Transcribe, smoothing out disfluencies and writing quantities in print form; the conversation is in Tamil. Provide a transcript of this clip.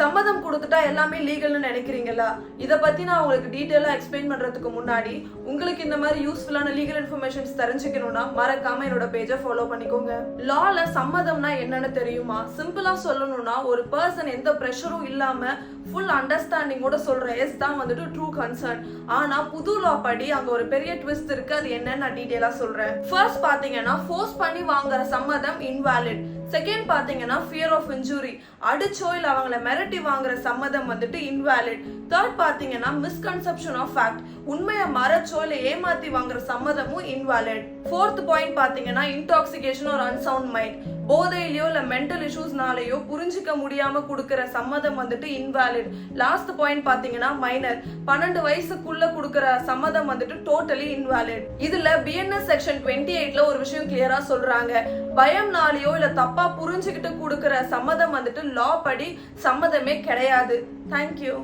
சம்மதம் கொடுத்துட்டா எல்லாமே லீகல்னு நினைக்கிறீங்களா? இத பத்தி நான் உங்களுக்கு டீடைலா எக்ஸ்பிளைன் பண்றதுக்கு முன்னாடி உங்களுக்கு இந்த மாதிரி யூஸ்ஃபுல்லான லீகல் இன்ஃபர்மேஷன்ஸ் தெரிஞ்சுக்கணும்னா மறக்காம என்னோட பேஜை ஃபாலோ பண்ணிக்கோங்க. லால சம்மதம்னா என்னன்னு தெரியுமா? சிம்பிளா சொல்லணும்னா ஒரு பர்சன் எந்த பிரஷரும் இல்லாம ஃபுல் அண்டர்ஸ்டாண்டிங்கோட சொல்ற எஸ் தான் வந்துட்டு ட்ரூ கன்சர்ன். ஆனா புது லா படி அங்க ஒரு பெரிய ட்விஸ்ட் இருக்கு. அது என்னன்னு நான் டீடைலா சொல்றேன். ஃபர்ஸ்ட் பாத்தீங்கன்னா ஃபோர்ஸ் பண்ணி வாங்குற சம்மதம் இன்வாலிட். செகண்ட் பாத்தீங்கன்னா ஃபியர் ஆஃப் இன்ஜுரி, அடிச்சோ இல்ல அவங்கள மிரட்டி வாங்குற சம்மதம் வந்துட்டு இன்வாலிட். தேர்ட் பாத்தீங்கன்னா மிஸ்கன்செப்ஷன் ஆஃப் ஃபேக்ட், உண்மையை மறைச்சோ இல்ல ஏமாத்தி வாங்குற சம்மதமும் இன்வாலிட். ஃபோர்த் பாயிண்ட் பாத்தீங்கன்னா இன்டாக்சிகேஷன் ஒரு அன்சவுண்ட் மைண்ட், போதையிலயோ இல்ல மென்டல் இஷ்யூஸ்னாலயோ புரிஞ்சுக்க முடியாம கொடுக்கிற சம்மதம் வந்துட்டு இன்வாலிட். லாஸ்ட் பாயிண்ட் பாத்தீங்கன்னா மைனர், 12 வயசுக்குள்ள கொடுக்கிற சம்மதம் வந்துட்டு டோட்டலி இன்வாலிட். இதுல BNS செக்ஷன் 28ல ஒரு விஷயம் கிளியரா சொல்றாங்க. பயம்னாலயோ இல்ல தப்பா புரிஞ்சுக்கிட்டு கொடுக்கிற சம்மதம் வந்துட்டு லா படி சம்மதமே கிடையாது. தேங்க்யூ.